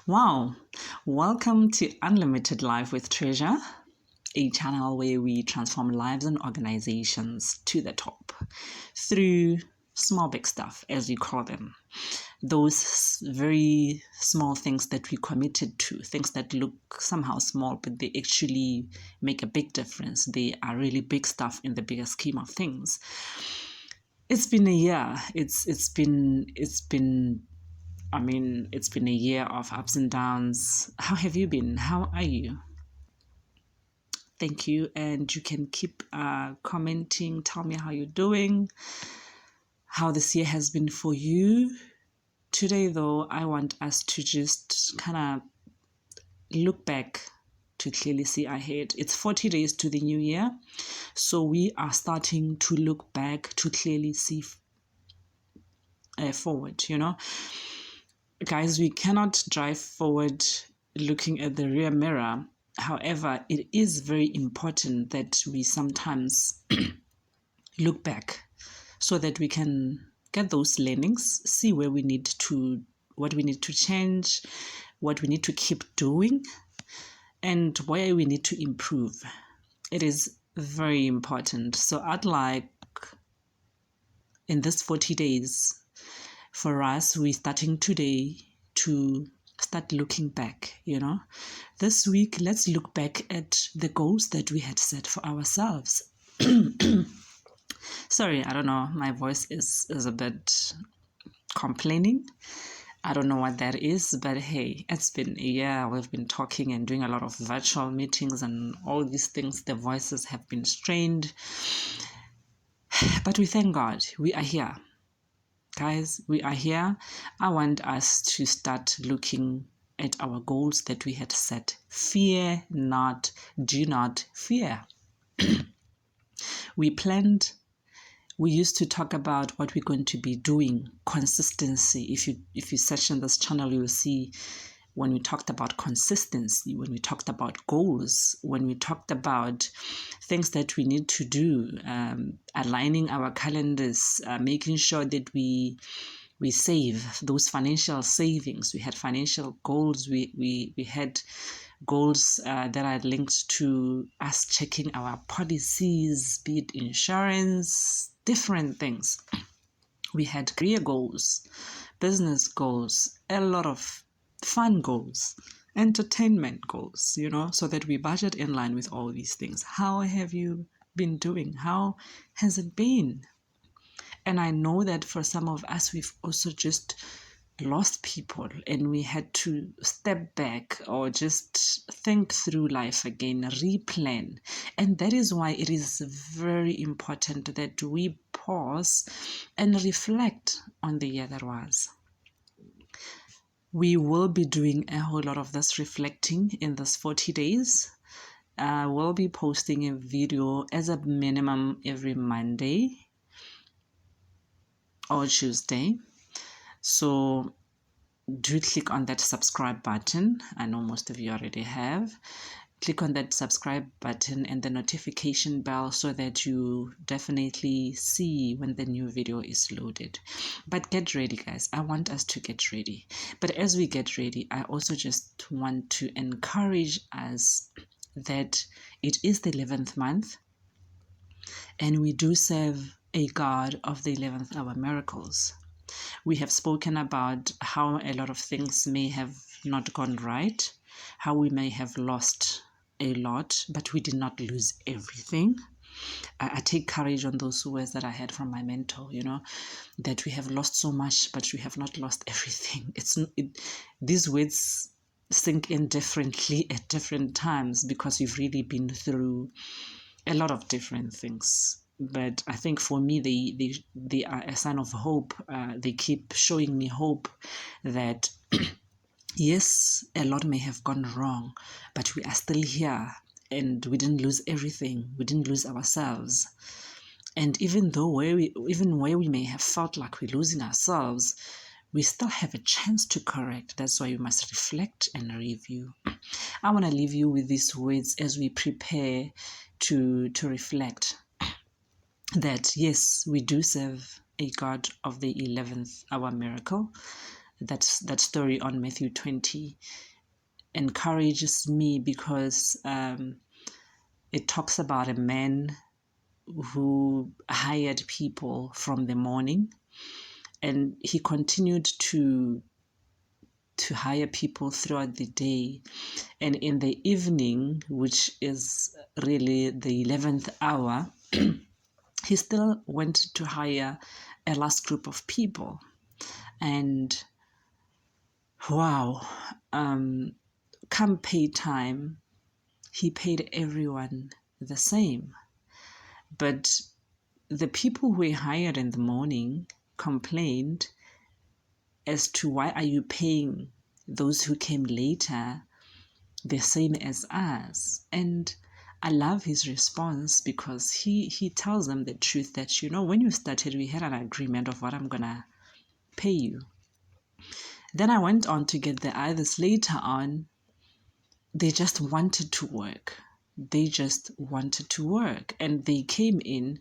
Wow, welcome to Unlimited Life with Treasure, a channel where we transform lives and organizations to the top through small big stuff, as we call them. Those very small things that we committed to, things that look somehow small, but they actually make a big difference. They are really big stuff in the bigger scheme of things. It's been a year. It's been a year of ups and downs. How have you been? How are you? Thank you. And you can keep commenting. Tell me how you're doing, how this year has been for you. Today, though, I want us to just kind of look back to clearly see ahead. It's 40 days to the new year. So we are starting to look back to clearly see forward, Guys, we cannot drive forward looking at the rear mirror. However, it is very important that we sometimes look back so that we can get those learnings, see what we need to change, what we need to keep doing, and where we need to improve. It is very important. So I'd like, in this 40 days, for us, we're starting today to start looking back, This week, let's look back at the goals that we had set for ourselves. Sorry, I don't know. My voice is a bit complaining. I don't know what that is, but hey, it's been a year. We've been talking and doing a lot of virtual meetings and all these things. The voices have been strained. But we thank God we are here. Guys, we are here. I want us to start looking at our goals that we had set. Fear not, do not fear. We used to talk about what we're going to be doing, consistency. If you search in this channel, you will see when we talked about consistency, when we talked about goals, when we talked about things that we need to do, aligning our calendars, making sure that we save those financial savings. We had financial goals. We had goals that are linked to us checking our policies, be it insurance, different things. We had career goals, business goals, a lot of fun goals, entertainment goals, so that we budget in line with all these things. How have you been doing? How has it been? And I know that for some of us, we've also just lost people and we had to step back or just think through life again, replan. And that is why it is very important that we pause and reflect on the year that was. We will be doing a whole lot of this reflecting in this 40 days. We'll be posting a video as a minimum every Monday or Tuesday. So do click on that subscribe button. I know most of you already have. Click on that subscribe button and the notification bell so that you definitely see when the new video is loaded. But get ready, guys. I want us to get ready. But as we get ready, I also just want to encourage us that it is the 11th month and we do serve a God of the 11th hour miracles. We have spoken about how a lot of things may have not gone right, how we may have lost a lot, but we did not lose everything. I take courage on those words that I had from my mentor, that we have lost so much, but we have not lost everything. These words sink in differently at different times because we've really been through a lot of different things. But I think for me, they are a sign of hope. They keep showing me hope that yes, a lot may have gone wrong, but we are still here and we didn't lose everything. We didn't lose ourselves. And even where we may have felt like we're losing ourselves, we still have a chance to correct. That's why we must reflect and review. I want to leave you with these words as we prepare to reflect that yes, we do serve a God of the 11th hour miracle. that story on Matthew 20 encourages me because it talks about a man who hired people from the morning, and he continued to hire people throughout the day. And in the evening, which is really the 11th hour, he still went to hire a last group of people. And wow, come pay time, he paid everyone the same. But the people who he hired in the morning complained as to why are you paying those who came later the same as us? And I love his response because he tells them the truth that, when you started, we had an agreement of what I'm going to pay you. Then I went on to get the others later on. They just wanted to work. They just wanted to work. And they came in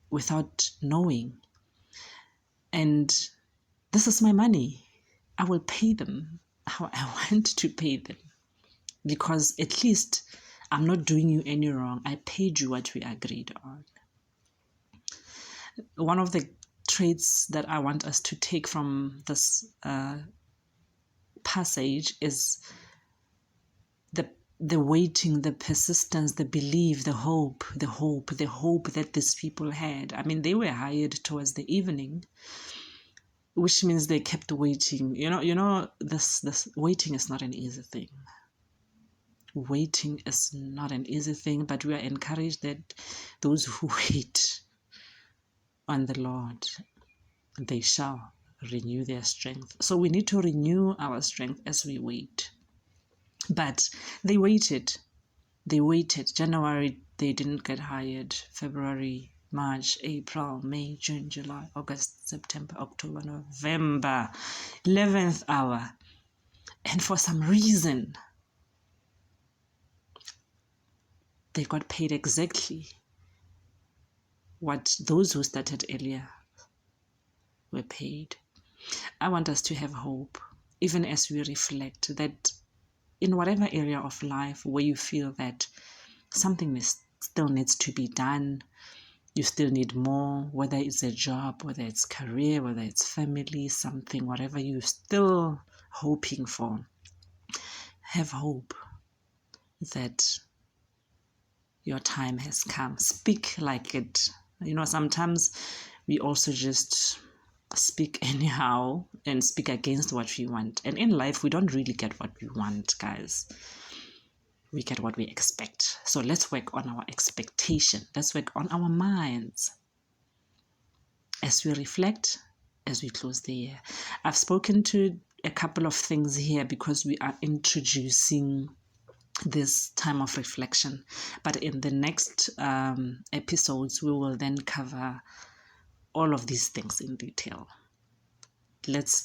without knowing. And this is my money. I will pay them how I want to pay them. Because at least I'm not doing you any wrong. I paid you what we agreed on. One of the traits that I want us to take from this passage is the waiting, the persistence, the belief, the hope that these people had. I mean, they were hired towards the evening, which means they kept waiting. This waiting is not an easy thing. Waiting is not an easy thing, but we are encouraged that those who wait on the Lord, they shall renew their strength. So we need to renew our strength as we wait. But they waited. January, they didn't get hired. February, March, April, May, June, July, August, September, October, November, 11th hour. And for some reason, they got paid exactly what those who started earlier were paid. I want us to have hope, even as we reflect that in whatever area of life where you feel that something still needs to be done, you still need more, whether it's a job, whether it's career, whether it's family, something, whatever you're still hoping for, have hope that your time has come. Speak like it. Sometimes we also just speak anyhow and speak against what we want. And in life, we don't really get what we want, guys. We get what we expect. So let's work on our expectation. Let's work on our minds as we reflect, as we close the year. I've spoken to a couple of things here because we are introducing this time of reflection. But in the next episodes, we will then cover all of these things in detail. Let's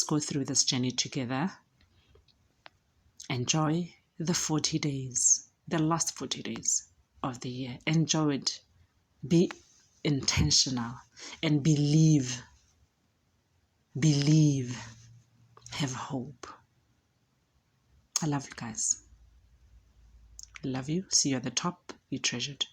go through this journey together. Enjoy the 40 days, the last 40 days of the year. Enjoy it. Be intentional and believe. Have hope. I love you guys. Love you. See you at the top. Be treasured.